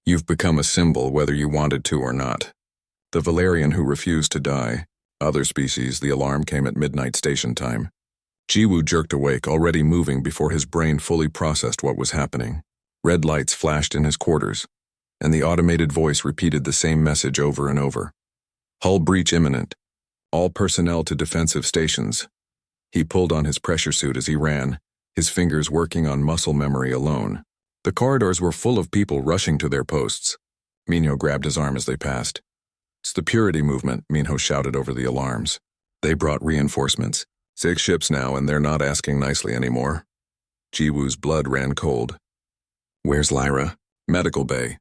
You've become a symbol whether you wanted to or not. The Valerian who refused to die. Other species, the alarm came at midnight station time. Jiwoo jerked awake, already moving before his brain fully processed what was happening. Red lights flashed in his quarters, and the automated voice repeated the same message over and over. Hull breach imminent. All personnel to defensive stations. He pulled on his pressure suit as he ran, his fingers working on muscle memory alone. The corridors were full of people rushing to their posts. Minho grabbed his arm as they passed. "It's the Purity movement," Minho shouted over the alarms. They brought reinforcements. 6 ships now, and they're not asking nicely anymore. Jiwoo's blood ran cold. "Where's Lyra?" "Medical bay."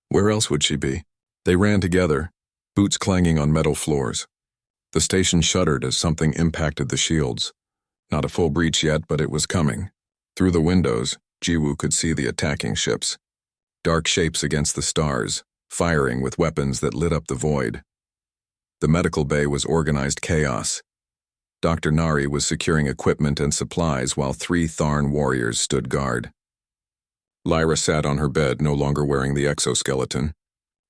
Where else would she be? They ran together, boots clanging on metal floors. The station shuddered as something impacted the shields. Not a full breach yet, but it was coming. Through the windows, Jiwoo could see the attacking ships. Dark shapes against the stars, firing with weapons that lit up the void. The medical bay was organized chaos. Dr. Nari was securing equipment and supplies while 3 Tharn warriors stood guard. Lyra sat on her bed, no longer wearing the exoskeleton.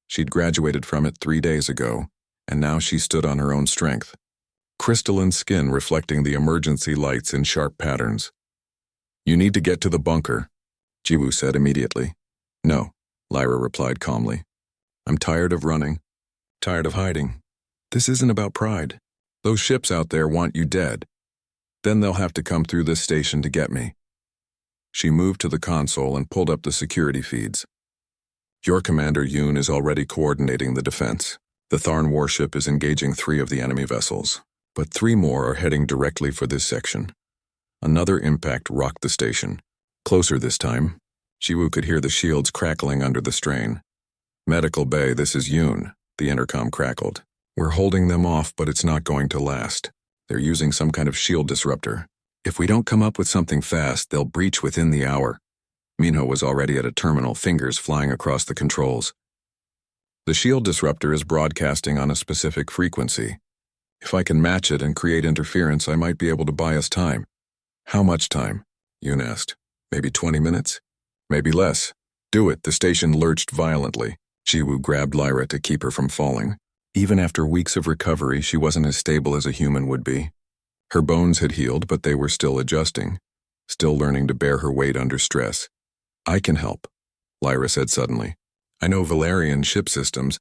She'd graduated from it 3 days ago, and now she stood on her own strength. Crystalline skin reflecting the emergency lights in sharp patterns. "You need to get to the bunker," Jiwoo said immediately. "No," Lyra replied calmly. "I'm tired of running. Tired of hiding. This isn't about pride. Those ships out there want you dead. Then they'll have to come through this station to get me." She moved to the console and pulled up the security feeds. "Your commander, Yoon, is already coordinating the defense. The Tharn warship is engaging 3 of the enemy vessels, but 3 more are heading directly for this section." Another impact rocked the station. Closer this time. Jiwoo could hear the shields crackling under the strain. "Medical bay, this is Yoon," the intercom crackled. "We're holding them off, but it's not going to last. They're using some kind of shield disruptor. If we don't come up with something fast, they'll breach within the hour." Minho was already at a terminal, fingers flying across the controls. "The shield disruptor is broadcasting on a specific frequency. If I can match it and create interference, I might be able to buy us time." "How much time?" Yoon asked. "Maybe 20 minutes? Maybe less." "Do it." The station lurched violently. Jiwoo grabbed Lyra to keep her from falling. Even after weeks of recovery, she wasn't as stable as a human would be. Her bones had healed, but they were still adjusting, still learning to bear her weight under stress. "I can help," Lyra said suddenly. "I know Valerian ship systems.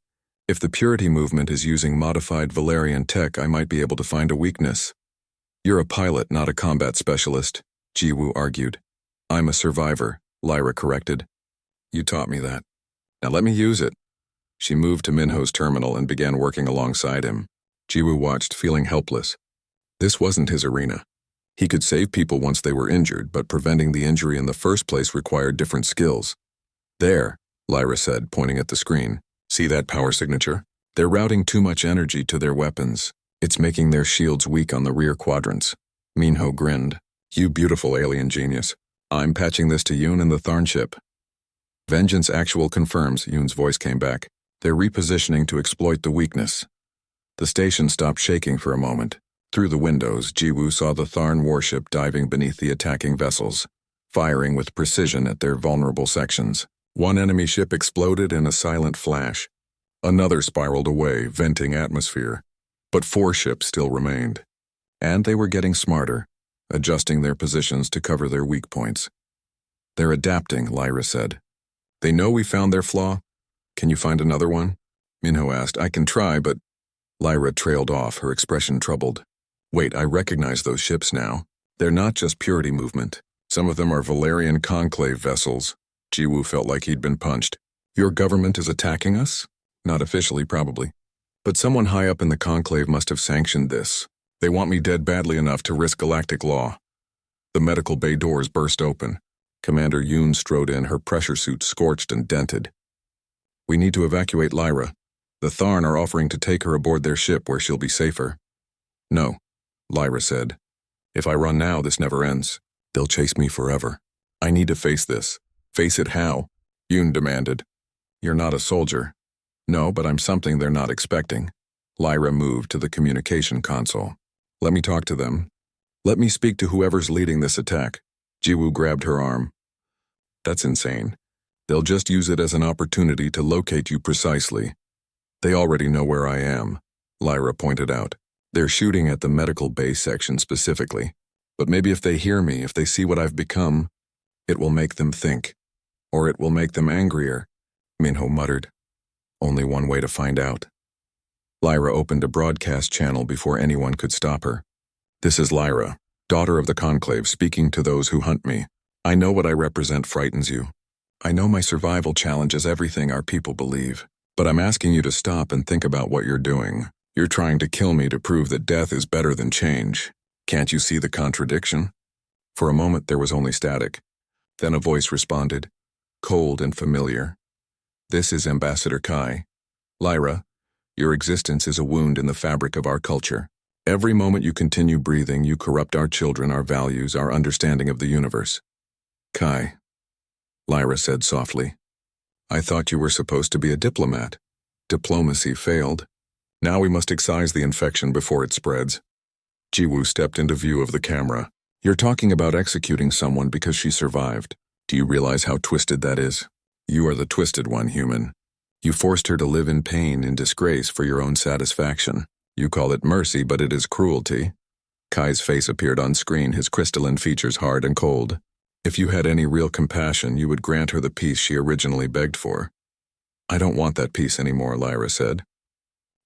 If the Purity movement is using modified Valerian tech, I might be able to find a weakness." "You're a pilot, not a combat specialist," Jiwoo argued. "I'm a survivor," Lyra corrected. "You taught me that. Now let me use it." She moved to Minho's terminal and began working alongside him. Jiwoo watched, feeling helpless. This wasn't his arena. He could save people once they were injured, but preventing the injury in the first place required different skills. "There," Lyra said, pointing at the screen. "See that power signature? They're routing too much energy to their weapons. It's making their shields weak on the rear quadrants." Minho grinned. "You beautiful alien genius. I'm patching this to Yoon and the Tharn ship." "Vengeance actual confirms," Yoon's voice came back. "They're repositioning to exploit the weakness." The station stopped shaking for a moment. Through the windows, Jiwoo saw the Tharn warship diving beneath the attacking vessels, firing with precision at their vulnerable sections. One enemy ship exploded in a silent flash. Another spiraled away, venting atmosphere. But 4 ships still remained. And they were getting smarter, adjusting their positions to cover their weak points. "They're adapting," Lyra said. "They know we found their flaw? Can you find another one?" Minho asked. "I can try, but..." Lyra trailed off, her expression troubled. "Wait, I recognize those ships now. They're not just Purity movement. Some of them are Valerian Conclave vessels." Jiwoo felt like he'd been punched. "Your government is attacking us?" "Not officially, probably. But someone high up in the Conclave must have sanctioned this. They want me dead badly enough to risk galactic law." The medical bay doors burst open. Commander Yoon strode in, her pressure suit scorched and dented. "We need to evacuate Lyra. The Tharn are offering to take her aboard their ship where she'll be safer." "No," Lyra said. "If I run now, this never ends. They'll chase me forever. I need to face this." "Face it how?" Yoon demanded. "You're not a soldier." "No, but I'm something they're not expecting." Lyra moved to the communication console. "Let me talk to them. Let me speak to whoever's leading this attack." Jiwoo grabbed her arm. "That's insane. They'll just use it as an opportunity to locate you precisely. They already know where I am, Lyra pointed out. They're shooting at the medical bay section specifically. But maybe if they hear me, if they see what I've become, it will make them think. Or it will make them angrier, Minho muttered. Only one way to find out. Lyra opened a broadcast channel before anyone could stop her. This is Lyra, daughter of the Conclave, speaking to those who hunt me. I know what I represent frightens you. I know my survival challenges everything our people believe. But I'm asking you to stop and think about what you're doing. You're trying to kill me to prove that death is better than change. Can't you see the contradiction? For a moment there was only static. Then a voice responded, cold and familiar. This is Ambassador Kai. Lyra, your existence is a wound in the fabric of our culture. Every moment you continue breathing, you corrupt our children, our values, our understanding of the universe. Kai, Lyra said softly. I thought you were supposed to be a diplomat. Diplomacy failed. Now we must excise the infection before it spreads. Jiwoo stepped into view of the camera. You're talking about executing someone because she survived. Do you realize how twisted that is? You are the twisted one, human. You forced her to live in pain, in disgrace, for your own satisfaction. You call it mercy, but it is cruelty. Kai's face appeared on screen, his crystalline features hard and cold. If you had any real compassion, you would grant her the peace she originally begged for. I don't want that peace anymore, Lyra said.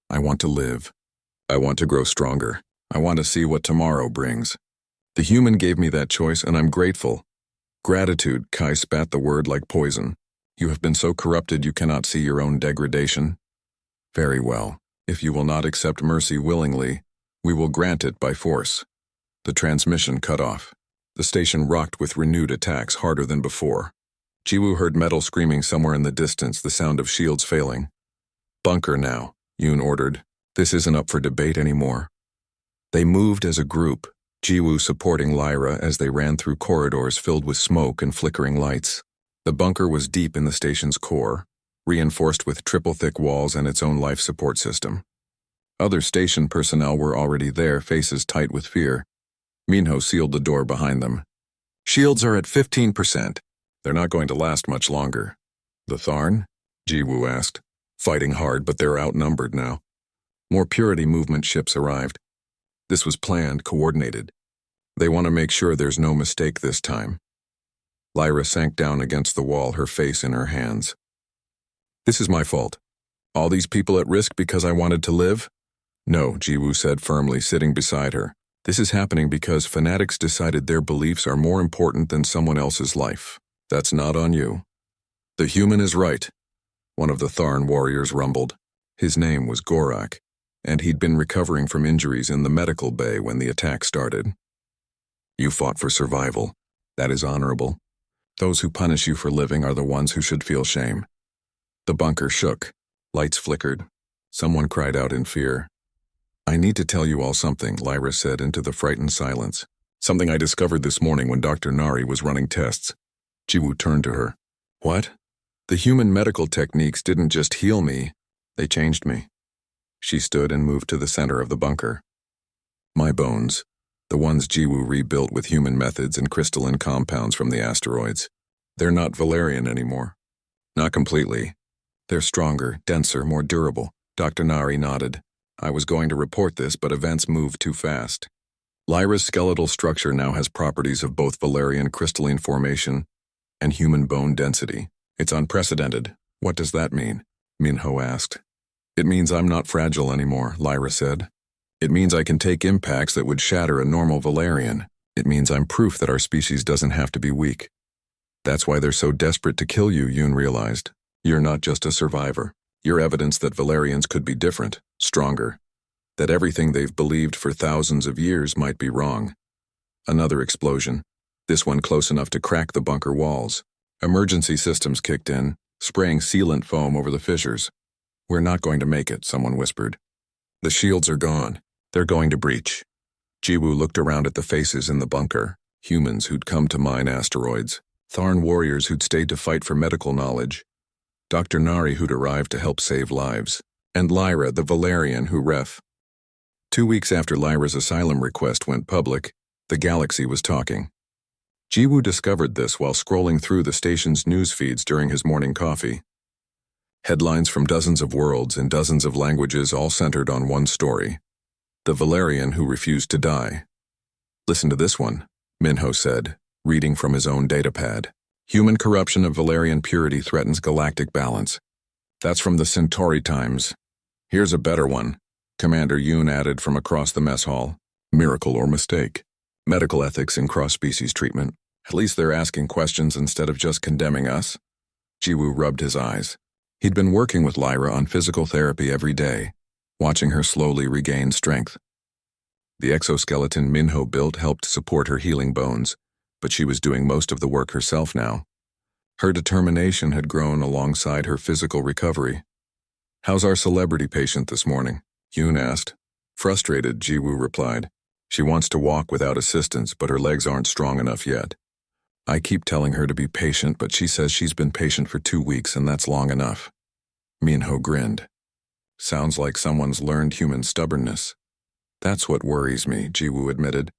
I want to live. I want to grow stronger. I want to see what tomorrow brings. The human gave me that choice, and I'm grateful. Gratitude, Kai spat the word like poison. You have been so corrupted you cannot see your own degradation. Very well. If you will not accept mercy willingly, we will grant it by force. The transmission cut off. The station rocked with renewed attacks, harder than before. Jiwoo heard metal screaming somewhere in the distance, the sound of shields failing. Bunker now, Yoon ordered. This isn't up for debate anymore. They moved as a group, Jiwoo supporting Lyra as they ran through corridors filled with smoke and flickering lights. The bunker was deep in the station's core, reinforced with triple-thick walls and its own life support system. Other station personnel were already there, faces tight with fear. Minho sealed the door behind them. Shields are at 15%. They're not going to last much longer. The Tharn? Jiwoo asked. Fighting hard, but they're outnumbered now. More Purity movement ships arrived. This was planned, coordinated. They want to make sure there's no mistake this time. Lyra sank down against the wall, her face in her hands. This is my fault. All these people at risk because I wanted to live? No, Jiwoo said firmly, sitting beside her. This is happening because fanatics decided their beliefs are more important than someone else's life. That's not on you. The human is right, one of the Tharn warriors rumbled. His name was Gorak, and he'd been recovering from injuries in the medical bay when the attack started. You fought for survival. That is honorable. Those who punish you for living are the ones who should feel shame. The bunker shook. Lights flickered. Someone cried out in fear. I need to tell you all something, Lyra said into the frightened silence. Something I discovered this morning when Dr. Nari was running tests. Jiwoo turned to her. What? The human medical techniques didn't just heal me, they changed me. She stood and moved to the center of the bunker. My bones, the ones Jiwoo rebuilt with human methods and crystalline compounds from the asteroids. They're not Valerian anymore. Not completely. They're stronger, denser, more durable. Dr. Nari nodded. I was going to report this, but events moved too fast. Lyra's skeletal structure now has properties of both Valerian crystalline formation and human bone density. It's unprecedented. What does that mean? Minho asked. It means I'm not fragile anymore, Lyra said. It means I can take impacts that would shatter a normal Valerian. It means I'm proof that our species doesn't have to be weak. That's why they're so desperate to kill you, Yoon realized. You're not just a survivor. You're evidence that Valerians could be different, stronger. That everything they've believed for thousands of years might be wrong. Another explosion. This one close enough to crack the bunker walls. Emergency systems kicked in, spraying sealant foam over the fissures. We're not going to make it, someone whispered. The shields are gone. They're going to breach. Jiwoo looked around at the faces in the bunker. Humans who'd come to mine asteroids. Tharn warriors who'd stayed to fight for medical knowledge. Dr. Nari who'd arrived to help save lives. And Lyra, the Valerian who ref. 2 weeks after Lyra's asylum request went public, the galaxy was talking. Jiwoo discovered this while scrolling through the station's news feeds during his morning coffee. Headlines from dozens of worlds in dozens of languages all centered on one story: the Valerian who refused to die. "Listen to this one," Minho said, reading from his own datapad. "Human corruption of Valerian purity threatens galactic balance." That's from the Centauri Times. "Here's a better one," Commander Yoon added from across the mess hall. "Miracle or mistake? Medical ethics in cross-species treatment. At least they're asking questions instead of just condemning us." Jiwoo rubbed his eyes. He'd been working with Lyra on physical therapy every day, watching her slowly regain strength. The exoskeleton Minho built helped support her healing bones, but she was doing most of the work herself now. Her determination had grown alongside her physical recovery. "How's our celebrity patient this morning?" Yoon asked. Frustrated, Jiwoo replied. "She wants to walk without assistance, but her legs aren't strong enough yet. I keep telling her to be patient, but she says she's been patient for 2 weeks and that's long enough." Minho grinned. "Sounds like someone's learned human stubbornness." "That's what worries me," Jiwoo admitted.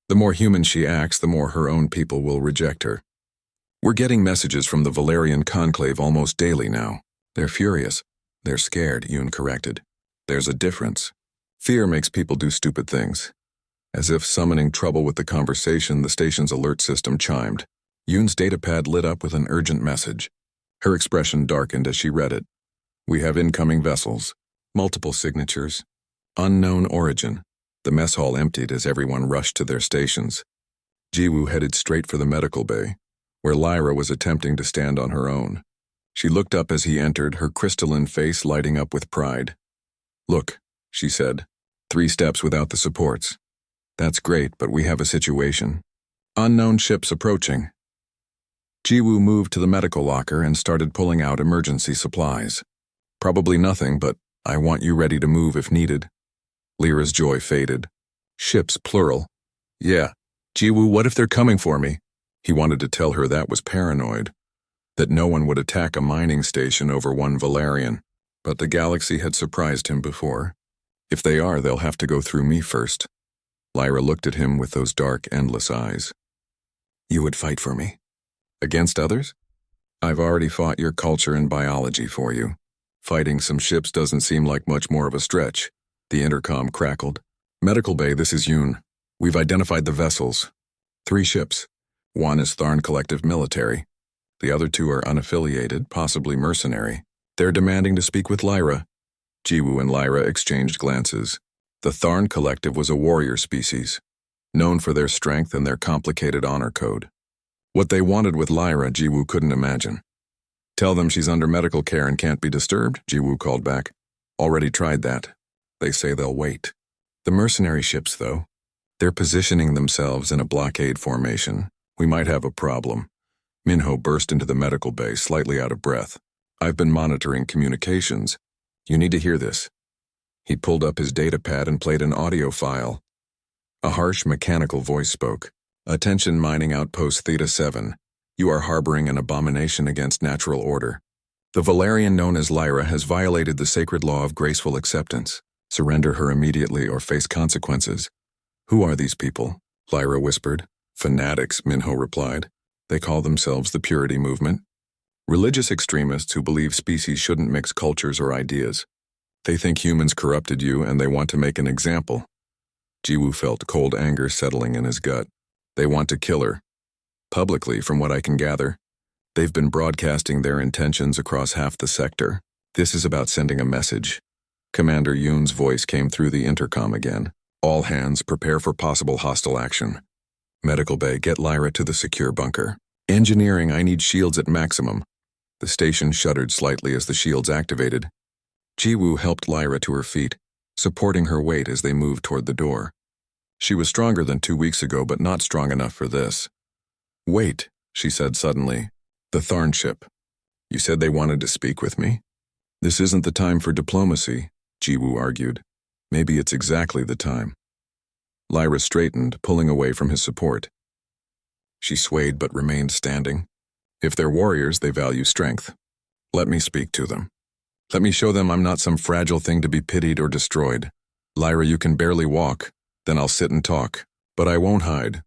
"The more human she acts, the more her own people will reject her. We're getting messages from the Valerian Conclave almost daily now. They're furious." "They're scared," Yoon corrected. "There's a difference. Fear makes people do stupid things." As if summoning trouble with the conversation, the station's alert system chimed. Yoon's datapad lit up with an urgent message. Her expression darkened as she read it. "We have incoming vessels. Multiple signatures. Unknown origin." The mess hall emptied as everyone rushed to their stations. Jiwoo headed straight for the medical bay, where Lyra was attempting to stand on her own. She looked up as he entered, her crystalline face lighting up with pride. "Look," she said, 3 steps without the supports. "That's great, but we have a situation. Unknown ships approaching." Jiwoo moved to the medical locker and started pulling out emergency supplies. "Probably nothing, but I want you ready to move if needed." Lyra's joy faded. "Ships, plural." "Yeah. Jiwoo, what if they're coming for me?" He wanted to tell her that was paranoid, that no one would attack a mining station over one Valerian, but the galaxy had surprised him before. "If they are, they'll have to go through me first." Lyra looked at him with those dark, endless eyes. "You would fight for me? Against others? I've already fought your culture and biology for you. Fighting some ships doesn't seem like much more of a stretch." The intercom crackled. "Medical Bay, this is Yoon. We've identified the vessels. 3 ships. One is Tharn Collective Military. The other 2 are unaffiliated, possibly mercenary. They're demanding to speak with Lyra." Jiwoo and Lyra exchanged glances. The Tharn Collective was a warrior species, known for their strength and their complicated honor code. What they wanted with Lyra, Jiwoo couldn't imagine. "Tell them she's under medical care and can't be disturbed," Jiwoo called back. "Already tried that. They say they'll wait." The mercenary ships, though, they're positioning themselves in a blockade formation. We might have a problem. Minho burst into the medical bay, slightly out of breath. "I've been monitoring communications. You need to hear this." He pulled up his datapad and played an audio file. A harsh, mechanical voice spoke. "Attention Mining Outpost Theta 7. You are harboring an abomination against natural order. The Valerian known as Lyra has violated the sacred law of graceful acceptance. Surrender her immediately or face consequences." "Who are these people?" Lyra whispered. "Fanatics," Minho replied. "They call themselves the Purity Movement. Religious extremists who believe species shouldn't mix cultures or ideas. They think humans corrupted you and they want to make an example." Jiwoo felt cold anger settling in his gut. "They want to kill her. Publicly, from what I can gather. They've been broadcasting their intentions across half the sector. This is about sending a message." Commander Yoon's voice came through the intercom again. "All hands, prepare for possible hostile action. Medical Bay, get Lyra to the secure bunker. Engineering, I need shields at maximum." The station shuddered slightly as the shields activated. Jiwoo helped Lyra to her feet, supporting her weight as they moved toward the door. She was stronger than 2 weeks ago, but not strong enough for this. "Wait," she said suddenly. "The Tharn ship. You said they wanted to speak with me?" "This isn't the time for diplomacy," Jiwoo argued. "Maybe it's exactly the time." Lyra straightened, pulling away from his support. She swayed but remained standing. "If they're warriors, they value strength. Let me speak to them. Let me show them I'm not some fragile thing to be pitied or destroyed. Lyra, you can barely walk. Then I'll sit and talk. But I won't hide."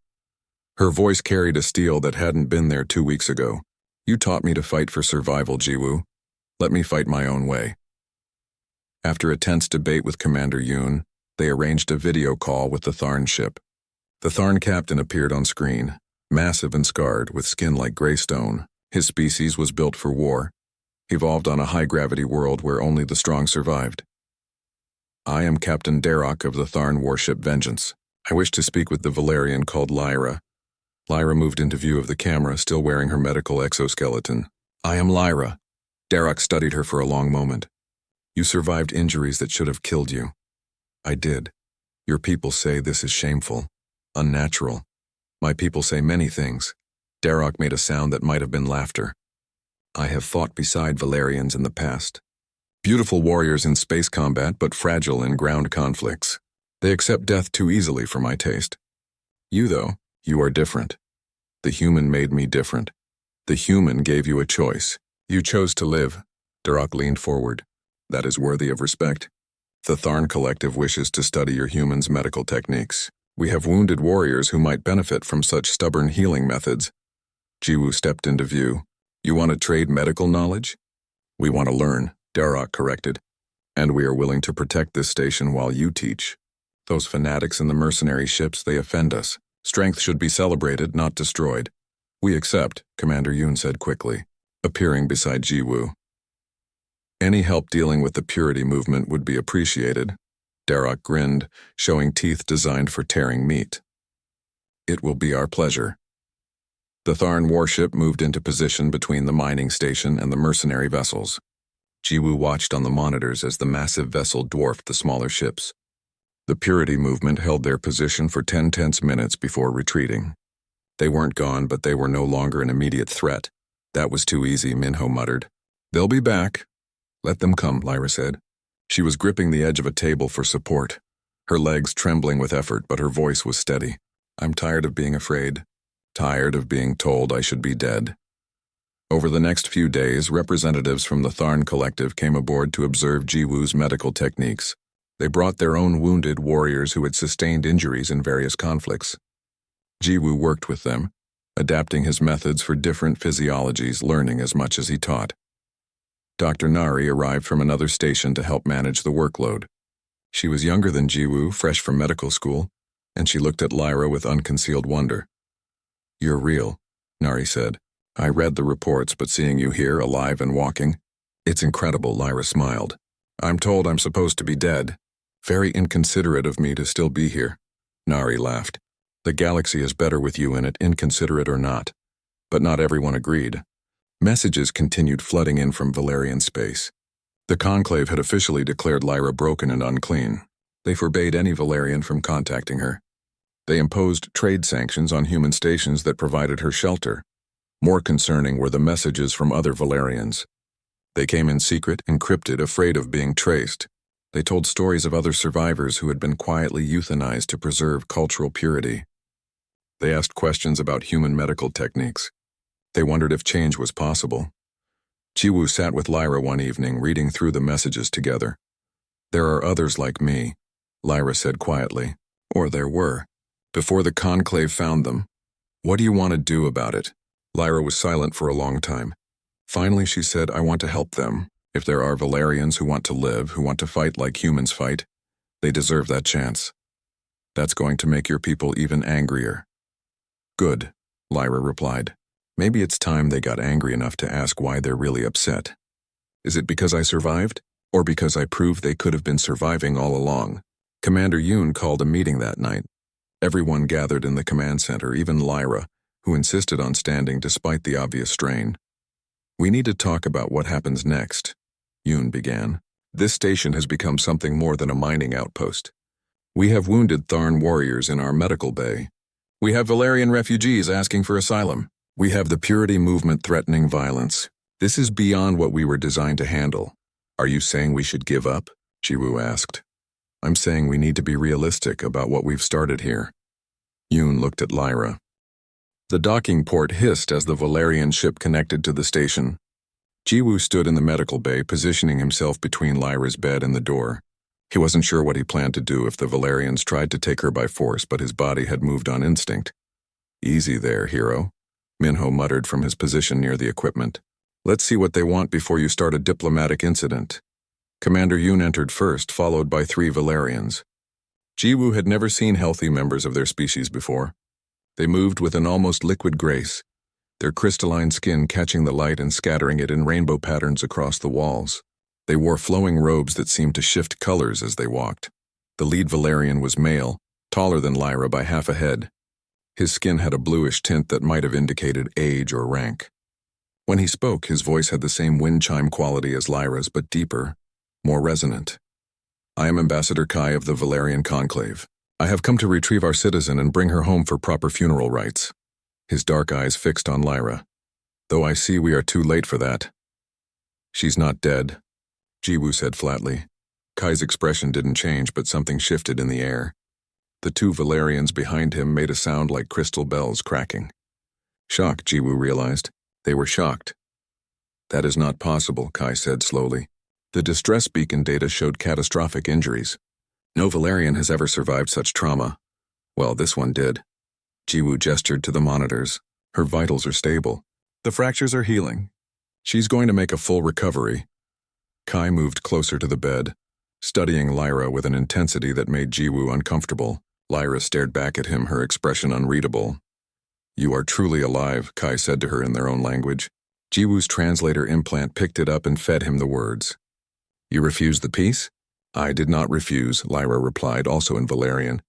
Her voice carried a steel that hadn't been there 2 weeks ago. You taught me to fight for survival, Jiwoo. Let me fight my own way. After a tense debate with Commander Yoon, they arranged a video call with the Tharn ship. The Tharn captain appeared on screen, massive and scarred, with skin like gray stone. His species was built for war, evolved on a high-gravity world where only the strong survived. I am Captain Darroch of the Tharn warship Vengeance. I wish to speak with the Valerian called Lyra. Lyra moved into view of the camera, still wearing her medical exoskeleton. I am Lyra. Darroch studied her for a long moment. You survived injuries that should have killed you. I did. Your people say this is shameful, unnatural. My people say many things. Darroch made a sound that might have been laughter. I have fought beside Valerians in the past. Beautiful warriors in space combat, but fragile in ground conflicts. They accept death too easily for my taste. You, though, you are different. The human made me different. The human gave you a choice. You chose to live. Darroch leaned forward. That is worthy of respect. The Tharn Collective wishes to study your humans' medical techniques. We have wounded warriors who might benefit from such stubborn healing methods. Jiwoo stepped into view. You want to trade medical knowledge? We want to learn, Darroch corrected. And we are willing to protect this station while you teach. Those fanatics in the mercenary ships, they offend us. Strength should be celebrated, not destroyed. We accept, Commander Yoon said quickly, appearing beside Jiwoo. Any help dealing with the purity movement would be appreciated. Darroch grinned, showing teeth designed for tearing meat. It will be our pleasure. The Tharn warship moved into position between the mining station and the mercenary vessels. Jiwoo watched on the monitors as the massive vessel dwarfed the smaller ships. The purity movement held their position for 10 tense minutes before retreating. They weren't gone, but they were no longer an immediate threat. That was too easy, Minho muttered. They'll be back. Let them come, Lyra said. She was gripping the edge of a table for support, her legs trembling with effort, but her voice was steady. I'm tired of being afraid. Tired of being told I should be dead. Over the next few days, representatives from the Tharn Collective came aboard to observe Jiwoo's medical techniques. They brought their own wounded warriors who had sustained injuries in various conflicts. Jiwoo worked with them, adapting his methods for different physiologies, learning as much as he taught. Dr. Nari arrived from another station to help manage the workload. She was younger than Jiwoo, fresh from medical school, and she looked at Lyra with unconcealed wonder. You're real, Nari said. I read the reports, but seeing you here, alive and walking, it's incredible, Lyra smiled. I'm told I'm supposed to be dead. Very inconsiderate of me to still be here. Nari laughed. The galaxy is better with you in it, inconsiderate or not. But not everyone agreed. Messages continued flooding in from Valerian space. The Conclave had officially declared Lyra broken and unclean. They forbade any Valerian from contacting her. They imposed trade sanctions on human stations that provided her shelter. More concerning were the messages from other Valerians. They came in secret, encrypted, afraid of being traced. They told stories of other survivors who had been quietly euthanized to preserve cultural purity. They asked questions about human medical techniques. They wondered if change was possible. Jiwoo sat with Lyra one evening, reading through the messages together. There are others like me, Lyra said quietly. Or there were. Before the Conclave found them. What do you want to do about it? Lyra was silent for a long time. Finally, she said, I want to help them. If there are Valerians who want to live, who want to fight like humans fight, they deserve that chance. That's going to make your people even angrier. Good, Lyra replied. Maybe it's time they got angry enough to ask why they're really upset. Is it because I survived? Or because I proved they could have been surviving all along? Commander Yoon called a meeting that night. Everyone gathered in the command center, even Lyra, who insisted on standing despite the obvious strain. We need to talk about what happens next, Yoon began. This station has become something more than a mining outpost. We have wounded Tharn warriors in our medical bay. We have Valerian refugees asking for asylum. We have the purity movement threatening violence. This is beyond what we were designed to handle. Are you saying we should give up? Jiwoo asked. I'm saying we need to be realistic about what we've started here. Yoon looked at Lyra. The docking port hissed as the Valerian ship connected to the station. Jiwoo stood in the medical bay, positioning himself between Lyra's bed and the door. He wasn't sure what he planned to do if the Valerians tried to take her by force, but his body had moved on instinct. Easy there, hero, Minho muttered from his position near the equipment. Let's see what they want before you start a diplomatic incident. Commander Yoon entered first, followed by 3 Valerians. Jiwoo had never seen healthy members of their species before. They moved with an almost liquid grace, their crystalline skin catching the light and scattering it in rainbow patterns across the walls. They wore flowing robes that seemed to shift colors as they walked. The lead Valerian was male, taller than Lyra by half a head. His skin had a bluish tint that might have indicated age or rank. When he spoke, his voice had the same wind chime quality as Lyra's, but deeper, more resonant. I am Ambassador Kai of the Valerian Conclave. I have come to retrieve our citizen and bring her home for proper funeral rites. His dark eyes fixed on Lyra. Though I see we are too late for that. She's not dead, Jiwoo said flatly. Kai's expression didn't change, but something shifted in the air. The 2 Valerians behind him made a sound like crystal bells cracking. Shocked, Jiwoo realized. They were shocked. That is not possible, Kai said slowly. The distress beacon data showed catastrophic injuries. No Valerian has ever survived such trauma. Well, this one did. Jiwoo gestured to the monitors. Her vitals are stable. The fractures are healing. She's going to make a full recovery. Kai moved closer to the bed, studying Lyra with an intensity that made Jiwoo uncomfortable. Lyra stared back at him, her expression unreadable. You are truly alive, Kai said to her in their own language. Jiwoo's translator implant picked it up and fed him the words. You refused the peace? I did not refuse, Lyra replied, also in Valerian.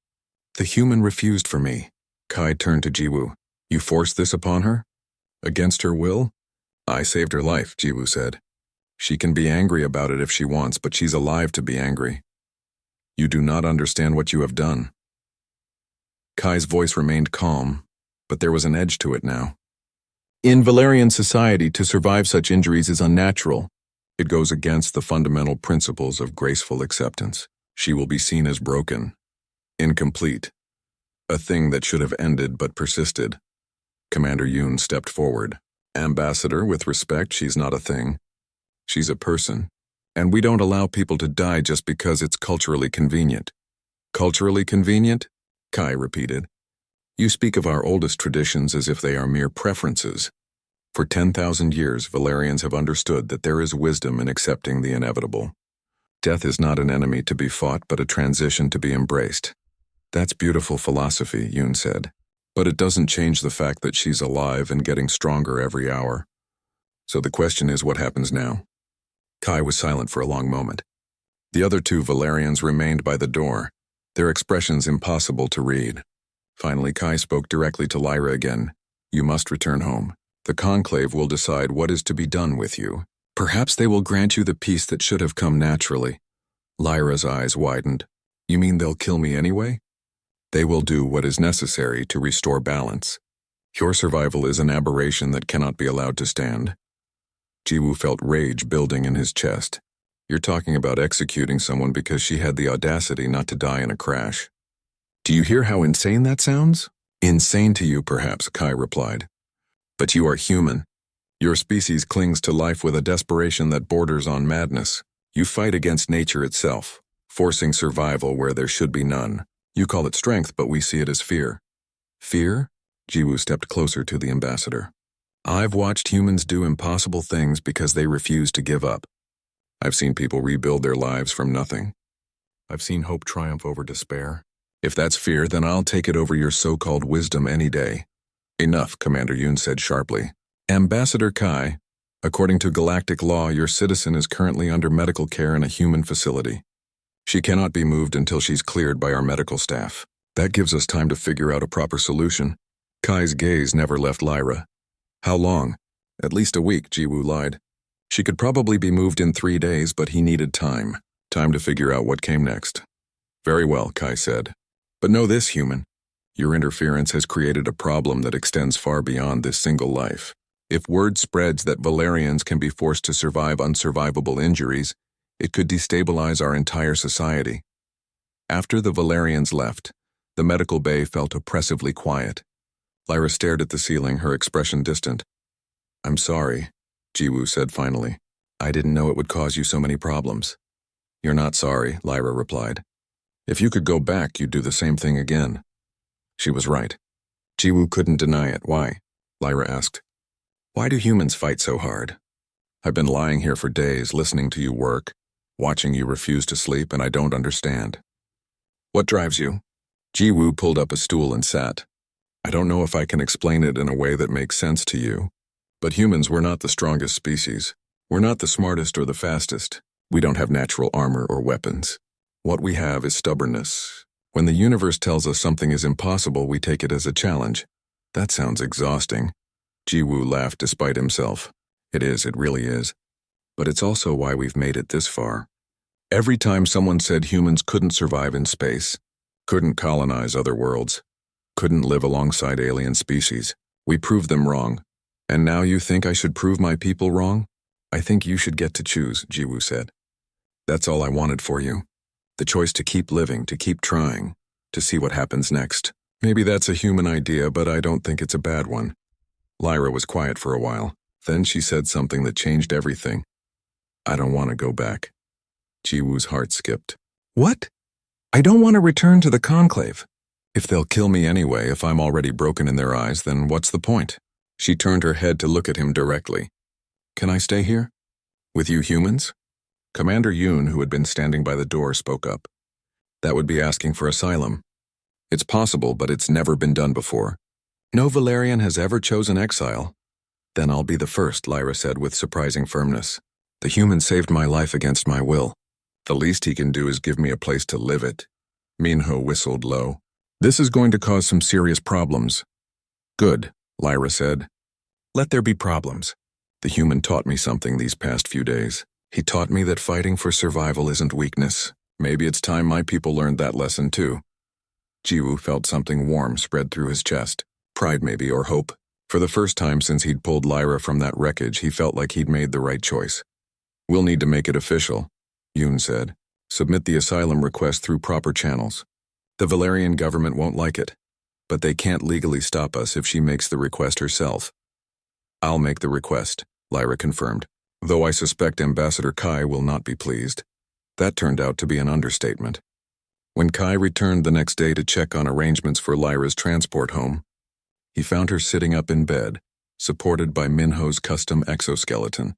The human refused for me. Kai turned to Jiwoo. You forced this upon her? Against her will? I saved her life, Jiwoo said. She can be angry about it if she wants, but she's alive to be angry. You do not understand what you have done. Kai's voice remained calm, but there was an edge to it now. In Valerian society, to survive such injuries is unnatural. It goes against the fundamental principles of graceful acceptance. She will be seen as broken, incomplete, a thing that should have ended but persisted. Commander Yoon stepped forward. Ambassador, with respect, she's not a thing. She's a person, and we don't allow people to die just because it's culturally convenient. Culturally convenient? Kai repeated. You speak of our oldest traditions as if they are mere preferences. For 10,000 years, Valerians have understood that there is wisdom in accepting the inevitable. Death is not an enemy to be fought, but a transition to be embraced. That's beautiful philosophy, Yoon said. But it doesn't change the fact that she's alive and getting stronger every hour. So the question is, what happens now? Kai was silent for a long moment. The other 2 Valerians remained by the door, their expressions impossible to read. Finally, Kai spoke directly to Lyra again. You must return home. The Conclave will decide what is to be done with you. Perhaps they will grant you the peace that should have come naturally. Lyra's eyes widened. You mean they'll kill me anyway? They will do what is necessary to restore balance. Your survival is an aberration that cannot be allowed to stand. Jiwoo felt rage building in his chest. You're talking about executing someone because she had the audacity not to die in a crash. Do you hear how insane that sounds? Insane to you, perhaps, Kai replied. But you are human. Your species clings to life with a desperation that borders on madness. You fight against nature itself, forcing survival where there should be none. You call it strength, but we see it as fear. Fear? Jiwoo stepped closer to the ambassador. I've watched humans do impossible things because they refuse to give up. I've seen people rebuild their lives from nothing. I've seen hope triumph over despair. If that's fear, then I'll take it over your so-called wisdom any day. Enough, Commander Yoon said sharply. Ambassador Kai, according to galactic law, your citizen is currently under medical care in a human facility. She cannot be moved until she's cleared by our medical staff. That gives us time to figure out a proper solution. Kai's gaze never left Lyra. How long? At least a week, Jiwoo lied. She could probably be moved in 3 days, but he needed time. Time to figure out what came next. Very well, Kai said. But know this, human. Your interference has created a problem that extends far beyond this single life. If word spreads that Valerians can be forced to survive unsurvivable injuries, it could destabilize our entire society. After the Valerians left, the medical bay felt oppressively quiet. Lyra stared at the ceiling, her expression distant. I'm sorry, Jiwoo said finally. I didn't know it would cause you so many problems. You're not sorry, Lyra replied. If you could go back, you'd do the same thing again. She was right. Jiwoo couldn't deny it. Why? Lyra asked. Why do humans fight so hard? I've been lying here for days, listening to you work, watching you refuse to sleep, and I don't understand. What drives you? Jiwoo pulled up a stool and sat. I don't know if I can explain it in a way that makes sense to you, but humans, we're not the strongest species. We're not the smartest or the fastest. We don't have natural armor or weapons. What we have is stubbornness. When the universe tells us something is impossible, we take it as a challenge. That sounds exhausting. Jiwoo laughed despite himself. It is, it really is. But it's also why we've made it this far. Every time someone said humans couldn't survive in space, couldn't colonize other worlds, couldn't live alongside alien species, we proved them wrong. And now you think I should prove my people wrong? I think you should get to choose, Jiwoo said. That's all I wanted for you. The choice to keep living, to keep trying, to see what happens next. Maybe that's a human idea, but I don't think it's a bad one. Lyra was quiet for a while. Then she said something that changed everything. I don't want to go back. Jiwoo's heart skipped. What? I don't want to return to the Conclave. If they'll kill me anyway, if I'm already broken in their eyes, then what's the point? She turned her head to look at him directly. Can I stay here? With you humans? Commander Yoon, who had been standing by the door, spoke up. That would be asking for asylum. It's possible, but it's never been done before. No Valerian has ever chosen exile. Then I'll be the first, Lyra said with surprising firmness. The human saved my life against my will. The least he can do is give me a place to live it. Minho whistled low. This is going to cause some serious problems. Good, Lyra said. Let there be problems. The human taught me something these past few days. He taught me that fighting for survival isn't weakness. Maybe it's time my people learned that lesson too. Jiwoo felt something warm spread through his chest. Pride maybe, or hope. For the first time since he'd pulled Lyra from that wreckage, he felt like he'd made the right choice. We'll need to make it official, Yoon said. Submit the asylum request through proper channels. The Valerian government won't like it, but they can't legally stop us if she makes the request herself. I'll make the request, Lyra confirmed, though I suspect Ambassador Kai will not be pleased. That turned out to be an understatement. When Kai returned the next day to check on arrangements for Lyra's transport home, he found her sitting up in bed, supported by Minho's custom exoskeleton,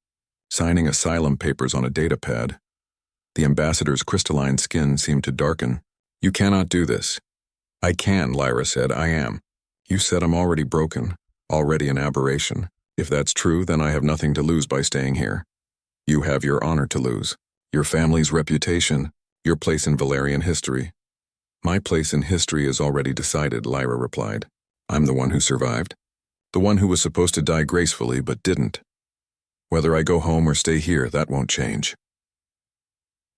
signing asylum papers on a datapad. The ambassador's crystalline skin seemed to darken. You cannot do this. I can, Lyra said. I am. You said I'm already broken, already an aberration. If that's true, then I have nothing to lose by staying here. You have your honor to lose, your family's reputation, your place in Valerian history. My place in history is already decided, Lyra replied. I'm the one who survived. The one who was supposed to die gracefully but didn't. Whether I go home or stay here, that won't change.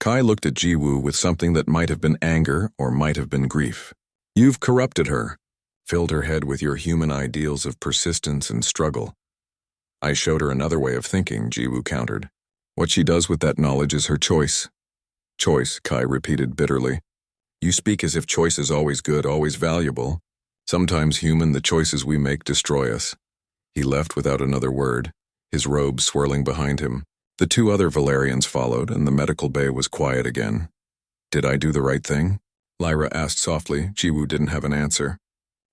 Kai looked at Jiwoo with something that might have been anger or might have been grief. You've corrupted her, filled her head with your human ideals of persistence and struggle. I showed her another way of thinking, Jiwoo countered. What she does with that knowledge is her choice. Choice, Kai repeated bitterly. You speak as if choice is always good, always valuable. Sometimes, human, the choices we make destroy us. He left without another word, his robe swirling behind him. The two other Valerians followed, and the medical bay was quiet again. Did I do the right thing? Lyra asked softly. Jiwoo didn't have an answer.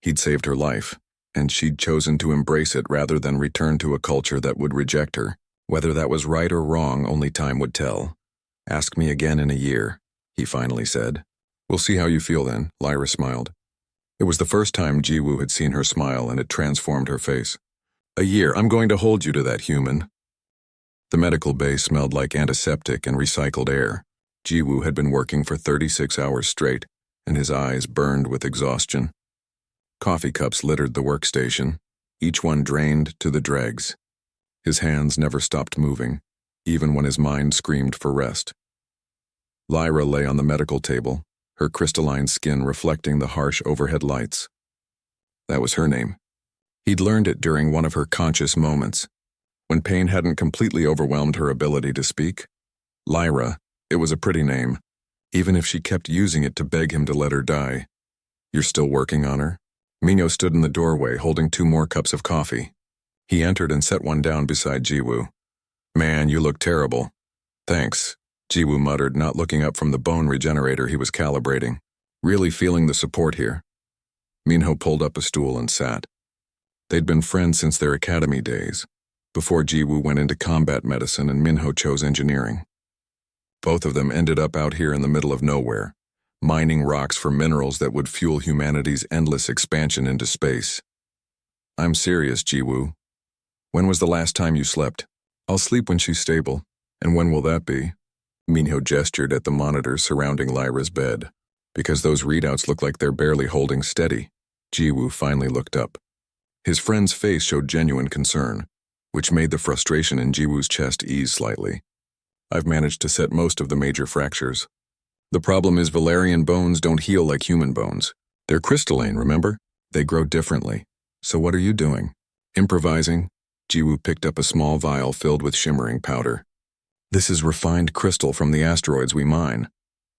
He'd saved her life, and she'd chosen to embrace it rather than return to a culture that would reject her. Whether that was right or wrong, only time would tell. Ask me again in a year, he finally said. We'll see how you feel then, Lyra smiled. It was the first time Jiwoo had seen her smile, and it transformed her face. A year, I'm going to hold you to that, human. The medical bay smelled like antiseptic and recycled air. Jiwoo had been working for 36 hours straight, and his eyes burned with exhaustion. Coffee cups littered the workstation, each one drained to the dregs. His hands never stopped moving, even when his mind screamed for rest. Lyra lay on the medical table, her crystalline skin reflecting the harsh overhead lights. That was her name. He'd learned it during one of her conscious moments, when pain hadn't completely overwhelmed her ability to speak. Lyra, it was a pretty name, even if she kept using it to beg him to let her die. You're still working on her? Minho stood in the doorway, holding 2 more cups of coffee. He entered and set one down beside Jiwoo. Man, you look terrible. Thanks, Jiwoo muttered, not looking up from the bone regenerator he was calibrating. Really feeling the support here. Minho pulled up a stool and sat. They'd been friends since their academy days, before Jiwoo went into combat medicine and Minho chose engineering. Both of them ended up out here in the middle of nowhere, mining rocks for minerals that would fuel humanity's endless expansion into space. I'm serious, Jiwoo. When was the last time you slept? I'll sleep when she's stable. And when will that be? Minho gestured at the monitors surrounding Lyra's bed. Because those readouts look like they're barely holding steady. Jiwoo finally looked up. His friend's face showed genuine concern, which made the frustration in Jiwoo's chest ease slightly. I've managed to set most of the major fractures. The problem is Valerian bones don't heal like human bones. They're crystalline, remember? They grow differently. So what are you doing? Improvising? Jiwoo picked up a small vial filled with shimmering powder. This is refined crystal from the asteroids we mine.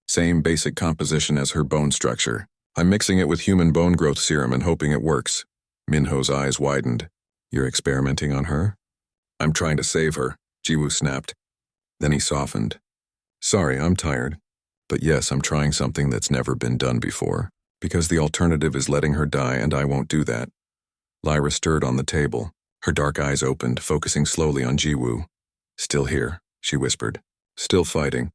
Same basic composition as her bone structure. I'm mixing it with human bone growth serum and hoping it works. Minho's eyes widened. You're experimenting on her? I'm trying to save her, Jiwoo snapped. Then he softened. Sorry, I'm tired. But yes, I'm trying something that's never been done before, because the alternative is letting her die and I won't do that. Lyra stirred on the table. Her dark eyes opened, focusing slowly on Jiwoo. Still here, she whispered. Still fighting.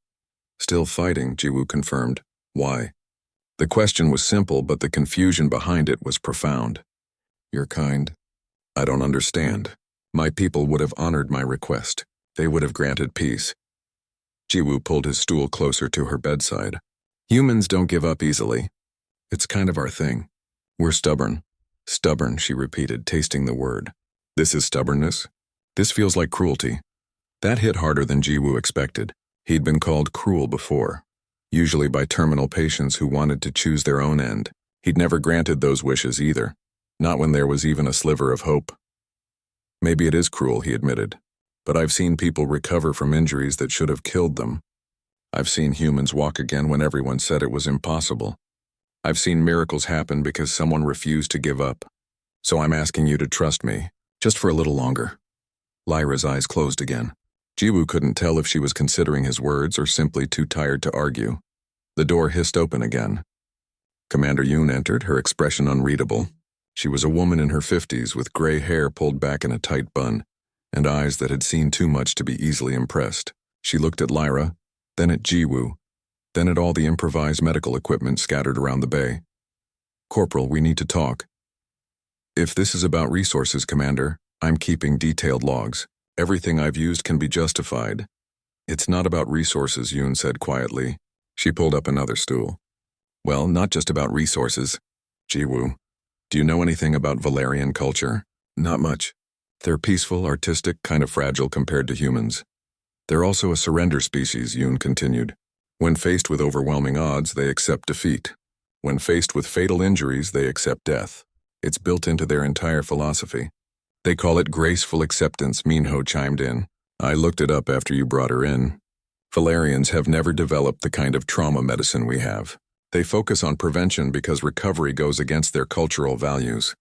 Still fighting, Jiwoo confirmed. Why? The question was simple, but the confusion behind it was profound. You're kind. I don't understand. My people would have honored my request. They would have granted peace. Jiwoo pulled his stool closer to her bedside. Humans don't give up easily. It's kind of our thing. We're stubborn. Stubborn, she repeated, tasting the word. This is stubbornness? This feels like cruelty. That hit harder than Jiwoo expected. He'd been called cruel before, usually by terminal patients who wanted to choose their own end. He'd never granted those wishes either, not when there was even a sliver of hope. Maybe it is cruel, he admitted, but I've seen people recover from injuries that should have killed them. I've seen humans walk again when everyone said it was impossible. I've seen miracles happen because someone refused to give up. So I'm asking you to trust me, just for a little longer. Lyra's eyes closed again. Jiwoo couldn't tell if she was considering his words or simply too tired to argue. The door hissed open again. Commander Yoon entered, her expression unreadable. She was a woman in her 50s with gray hair pulled back in a tight bun, and eyes that had seen too much to be easily impressed. She looked at Lyra, then at Jiwoo, then at all the improvised medical equipment scattered around the bay. Corporal, we need to talk. If this is about resources, Commander, I'm keeping detailed logs. Everything I've used can be justified. It's not about resources, Yoon said quietly. She pulled up another stool. Well, not just about resources. Jiwoo, do you know anything about Valerian culture? Not much. They're peaceful, artistic, kind of fragile compared to humans. They're also a surrender species, Yoon continued. When faced with overwhelming odds, they accept defeat. When faced with fatal injuries, they accept death. It's built into their entire philosophy. They call it graceful acceptance, Minho chimed in. I looked it up after you brought her in. Valerians have never developed the kind of trauma medicine we have. They focus on prevention because recovery goes against their cultural values.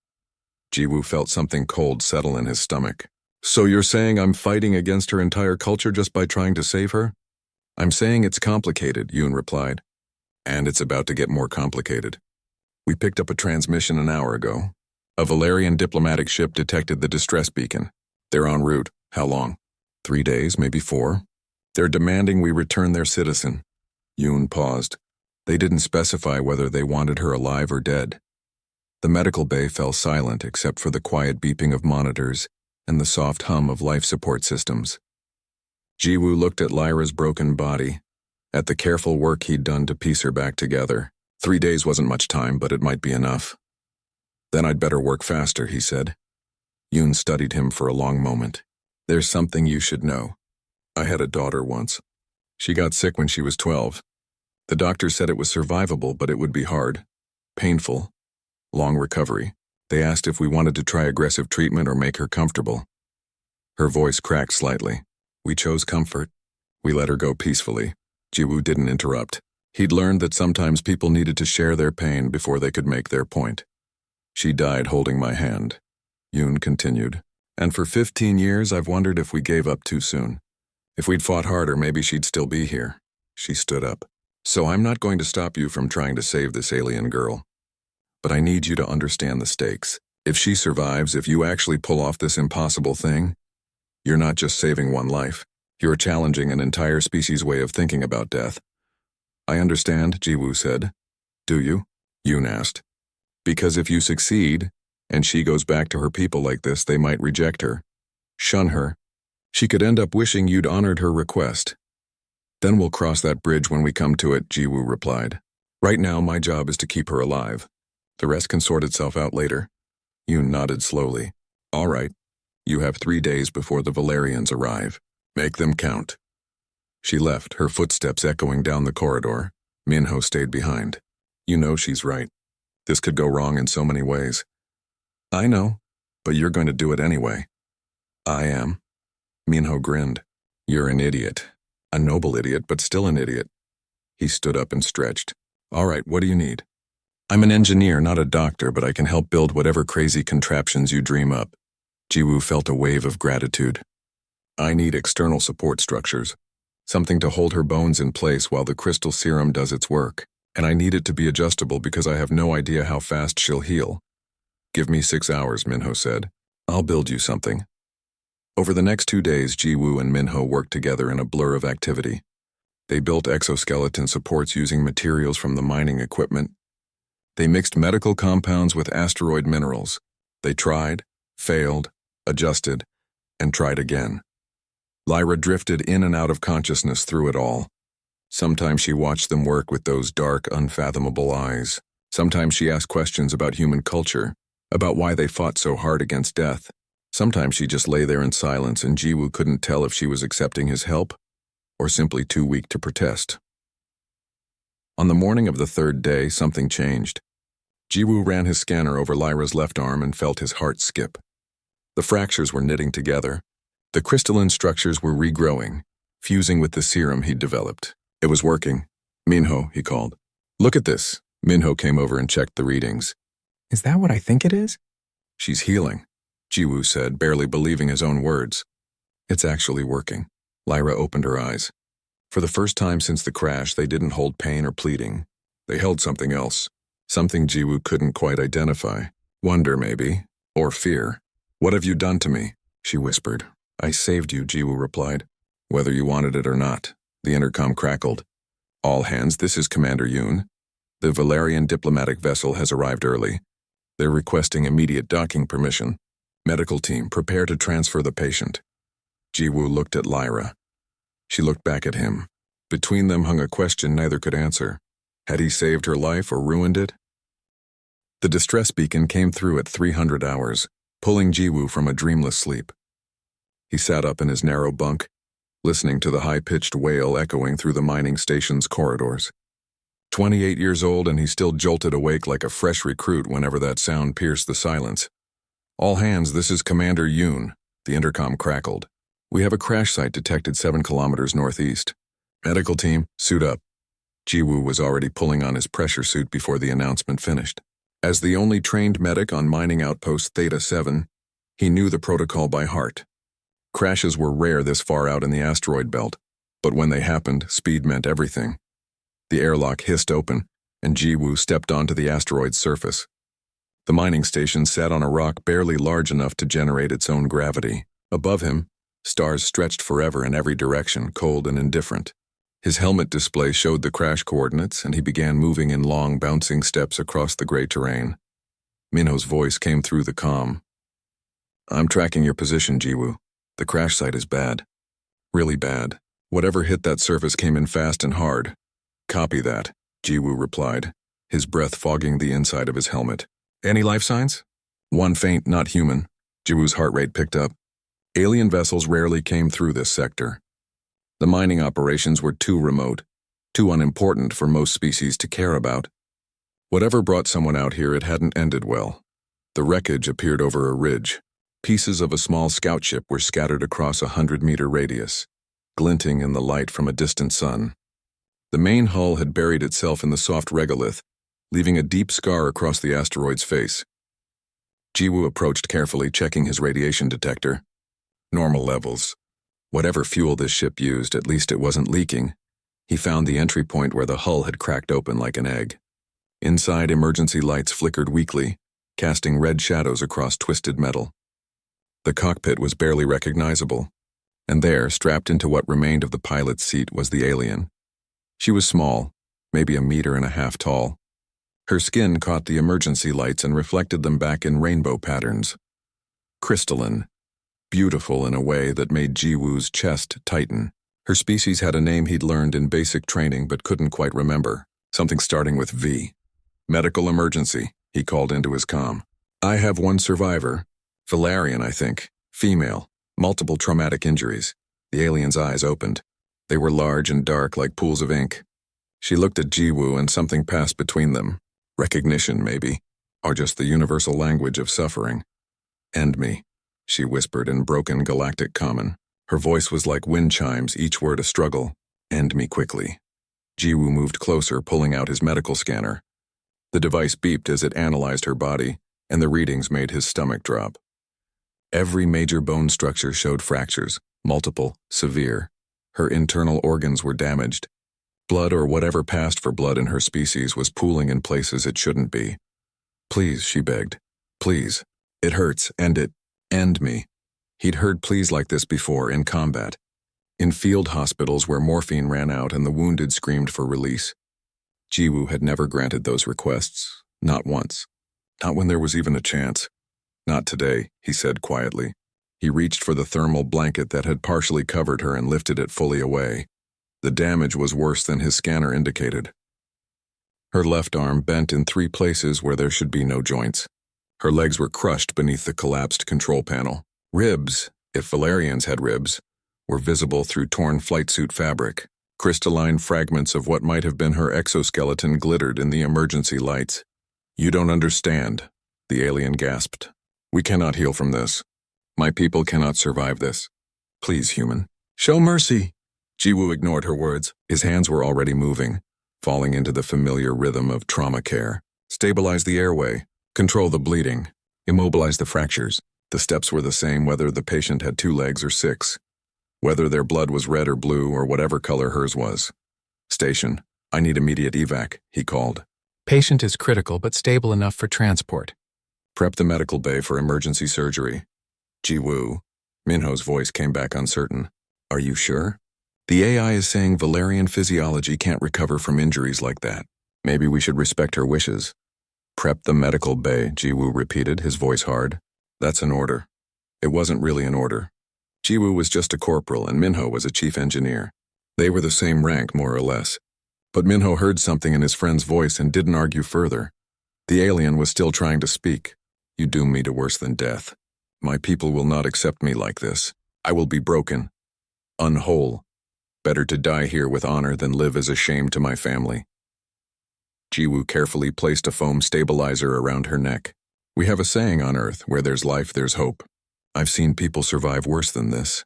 Jiwoo felt something cold settle in his stomach. So you're saying I'm fighting against her entire culture just by trying to save her? I'm saying it's complicated, Yoon replied. And it's about to get more complicated. We picked up a transmission an hour ago. A Valerian diplomatic ship detected the distress beacon. They're en route. How long? 3 days, maybe 4. They're demanding we return their citizen. Yoon paused. They didn't specify whether they wanted her alive or dead. The medical bay fell silent except for the quiet beeping of monitors and the soft hum of life support systems. Jiwoo looked at Lyra's broken body, at the careful work he'd done to piece her back together. 3 days wasn't much time, but it might be enough. Then I'd better work faster, he said. Yoon studied him for a long moment. There's something you should know. I had a daughter once. She got sick when she was 12. The doctor said it was survivable, but it would be hard, painful, long recovery. They asked if we wanted to try aggressive treatment or make her comfortable. Her voice cracked slightly. We chose comfort. We let her go peacefully. Jiwoo didn't interrupt. He'd learned that sometimes people needed to share their pain before they could make their point. She died holding my hand. Yoon continued. And for 15 years, I've wondered if we gave up too soon. If we'd fought harder, maybe she'd still be here. She stood up. So I'm not going to stop you from trying to save this alien girl. but I need you to understand the stakes. If she survives, if you actually pull off this impossible thing, you're not just saving one life. You're challenging an entire species' way of thinking about death. I understand, Jiwoo said. Do you? Yoon asked. Because if you succeed, and she goes back to her people like this, they might reject her, shun her. She could end up wishing you'd honored her request. Then we'll cross that bridge when we come to it, Jiwoo replied. Right now, my job is to keep her alive. The rest can sort itself out later. Yoon nodded slowly. All right. You have 3 days before the Valerians arrive. Make them count. She left, her footsteps echoing down the corridor. Minho stayed behind. You know she's right. This could go wrong in so many ways. I know, but you're going to do it anyway. I am. Minho grinned. You're an idiot. A noble idiot, but still an idiot. He stood up and stretched. All right, what do you need? I'm an engineer, not a doctor, but I can help build whatever crazy contraptions you dream up. Jiwoo felt a wave of gratitude. I need external support structures. Something to hold her bones in place while the crystal serum does its work. And I need it to be adjustable because I have no idea how fast she'll heal. Give me 6 hours, Minho said. I'll build you something. Over the next 2 days, Jiwoo and Minho worked together in a blur of activity. They built exoskeleton supports using materials from the mining equipment. They mixed medical compounds with asteroid minerals. They tried, failed, adjusted, and tried again. Lyra drifted in and out of consciousness through it all. Sometimes she watched them work with those dark, unfathomable eyes. Sometimes she asked questions about human culture, about why they fought so hard against death. Sometimes she just lay there in silence and Jiwoo couldn't tell if she was accepting his help or simply too weak to protest. On the morning of the 3rd day, something changed. Jiwoo ran his scanner over Lyra's left arm and felt his heart skip. The fractures were knitting together. The crystalline structures were regrowing, fusing with the serum he'd developed. It was working. Minho, he called. Look at this. Minho came over and checked the readings. Is that what I think it is? She's healing, Jiwoo said, barely believing his own words. It's actually working. Lyra opened her eyes. For the first time since the crash, they didn't hold pain or pleading. They held something else. Something Jiwoo couldn't quite identify. Wonder, maybe. Or fear. What have you done to me? She whispered. I saved you, Jiwoo replied. Whether you wanted it or not. The intercom crackled. All hands, this is Commander Yoon. The Valerian diplomatic vessel has arrived early. They're requesting immediate docking permission. Medical team, prepare to transfer the patient. Jiwoo looked at Lyra. She looked back at him. Between them hung a question neither could answer. Had he saved her life or ruined it? The distress beacon came through at 300 hours, pulling Jiwoo from a dreamless sleep. He sat up in his narrow bunk, listening to the high-pitched wail echoing through the mining station's corridors. 28 years old, and he still jolted awake like a fresh recruit whenever that sound pierced the silence. All hands, this is Commander Yoon, the intercom crackled. We have a crash site detected 7 kilometers northeast. Medical team, suit up. Jiwoo was already pulling on his pressure suit before the announcement finished. As the only trained medic on mining outpost Theta 7, he knew the protocol by heart. Crashes were rare this far out in the asteroid belt, but when they happened, speed meant everything. The airlock hissed open, and Jiwoo stepped onto the asteroid's surface. The mining station sat on a rock barely large enough to generate its own gravity. Above him, stars stretched forever in every direction, cold and indifferent. His helmet display showed the crash coordinates, and he began moving in long, bouncing steps across the gray terrain. Minho's voice came through the comm. I'm tracking your position, Jiwoo. The crash site is bad. Really bad. Whatever hit that surface came in fast and hard. Copy that, Jiwoo replied, his breath fogging the inside of his helmet. Any life signs? One faint, not human. Jiwoo's heart rate picked up. Alien vessels rarely came through this sector. The mining operations were too remote, too unimportant for most species to care about. Whatever brought someone out here, it hadn't ended well. The wreckage appeared over a ridge. Pieces of a small scout ship were scattered across a 100-meter radius, glinting in the light from a distant sun. The main hull had buried itself in the soft regolith, leaving a deep scar across the asteroid's face. Jiwoo approached carefully, checking his radiation detector. Normal levels. Whatever fuel this ship used, at least it wasn't leaking. He found the entry point where the hull had cracked open like an egg. Inside, emergency lights flickered weakly, casting red shadows across twisted metal. The cockpit was barely recognizable, and there, strapped into what remained of the pilot's seat, was the alien. She was small, maybe 1.5 meters tall. Her skin caught the emergency lights and reflected them back in rainbow patterns. Crystalline, beautiful in a way that made Jiwoo's chest tighten. Her species had a name he'd learned in basic training but couldn't quite remember, something starting with V. Medical emergency, he called into his comm. I have one survivor. Valerian, I think. Female. Multiple traumatic injuries. The alien's eyes opened. They were large and dark like pools of ink. She looked at Jiwoo and something passed between them. Recognition, maybe. Or just the universal language of suffering. End me, she whispered in broken galactic common. Her voice was like wind chimes, each word a struggle. End me quickly. Jiwoo moved closer, pulling out his medical scanner. The device beeped as it analyzed her body, and the readings made his stomach drop. Every major bone structure showed fractures, multiple, severe. Her internal organs were damaged. Blood or whatever passed for blood in her species was pooling in places it shouldn't be. Please, she begged. Please. It hurts, end it. End me. He'd heard pleas like this before in combat. In field hospitals where morphine ran out and the wounded screamed for release. Jiwoo had never granted those requests, not once. Not when there was even a chance. Not today, he said quietly. He reached for the thermal blanket that had partially covered her and lifted it fully away. The damage was worse than his scanner indicated. Her left arm bent in 3 places where there should be no joints. Her legs were crushed beneath the collapsed control panel. Ribs, if Valerians had ribs, were visible through torn flight suit fabric. Crystalline fragments of what might have been her exoskeleton glittered in the emergency lights. You don't understand, the alien gasped. We cannot heal from this. My people cannot survive this. Please, human. Show mercy. Jiwoo ignored her words. His hands were already moving, falling into the familiar rhythm of trauma care. Stabilize the airway. Control the bleeding. Immobilize the fractures. The steps were the same whether the patient had 2 legs or 6. Whether their blood was red or blue or whatever color hers was. Station, I need immediate evac, he called. Patient is critical but stable enough for transport. Prep the medical bay for emergency surgery. Jiwoo. Minho's voice came back uncertain. Are you sure? The AI is saying Valerian physiology can't recover from injuries like that. Maybe we should respect her wishes. Prep the medical bay, Jiwoo repeated, his voice hard. That's an order. It wasn't really an order. Jiwoo was just a corporal and Minho was a chief engineer. They were the same rank, more or less. But Minho heard something in his friend's voice and didn't argue further. The alien was still trying to speak. You doom me to worse than death. My people will not accept me like this. I will be broken. Unwhole. Better to die here with honor than live as a shame to my family. Jiwoo carefully placed a foam stabilizer around her neck. We have a saying on Earth, where there's life, there's hope. I've seen people survive worse than this.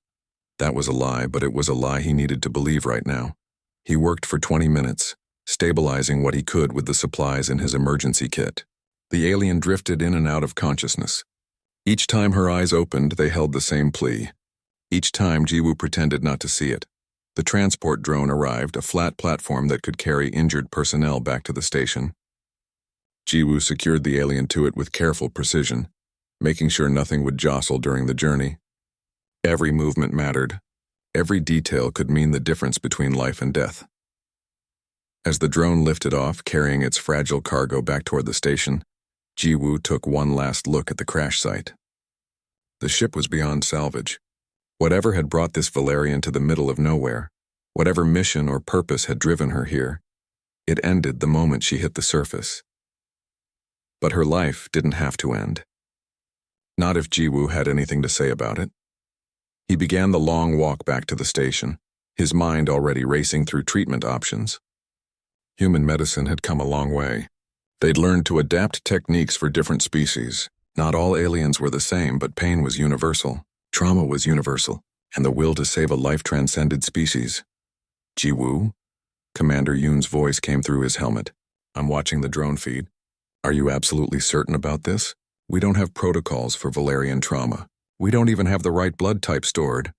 That was a lie, but it was a lie he needed to believe right now. He worked for 20 minutes, stabilizing what he could with the supplies in his emergency kit. The alien drifted in and out of consciousness. Each time her eyes opened, they held the same plea. Each time, Jiwoo pretended not to see it. The transport drone arrived, a flat platform that could carry injured personnel back to the station. Jiwoo secured the alien to it with careful precision, making sure nothing would jostle during the journey. Every movement mattered. Every detail could mean the difference between life and death. As the drone lifted off, carrying its fragile cargo back toward the station, Jiwoo took one last look at the crash site. The ship was beyond salvage. Whatever had brought this Valerian to the middle of nowhere, whatever mission or purpose had driven her here, it ended the moment she hit the surface. But her life didn't have to end. Not if Jiwoo had anything to say about it. He began the long walk back to the station, his mind already racing through treatment options. Human medicine had come a long way. They'd learned to adapt techniques for different species. Not all aliens were the same, but pain was universal. Trauma was universal, and the will to save a life transcended species. Jiwoo? Commander Yoon's voice came through his helmet. I'm watching the drone feed. Are you absolutely certain about this? We don't have protocols for Valerian trauma. We don't even have the right blood type stored.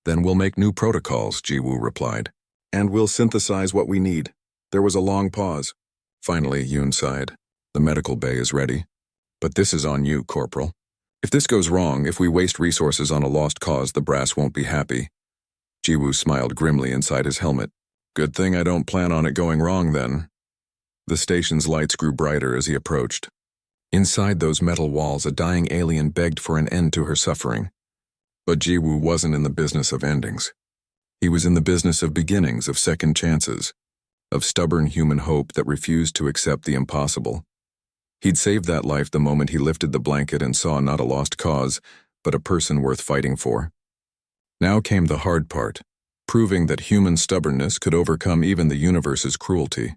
Then we'll make new protocols, Jiwoo replied. And we'll synthesize what we need. There was a long pause. Finally, Yoon sighed. The medical bay is ready. But this is on you, Corporal. If this goes wrong, if we waste resources on a lost cause, the brass won't be happy. Jiwoo smiled grimly inside his helmet. Good thing I don't plan on it going wrong, then. The station's lights grew brighter as he approached. Inside those metal walls, a dying alien begged for an end to her suffering. But Jiwoo wasn't in the business of endings. He was in the business of beginnings, of second chances, of stubborn human hope that refused to accept the impossible. He'd saved that life the moment he lifted the blanket and saw not a lost cause, but a person worth fighting for. Now came the hard part, proving that human stubbornness could overcome even the universe's cruelty.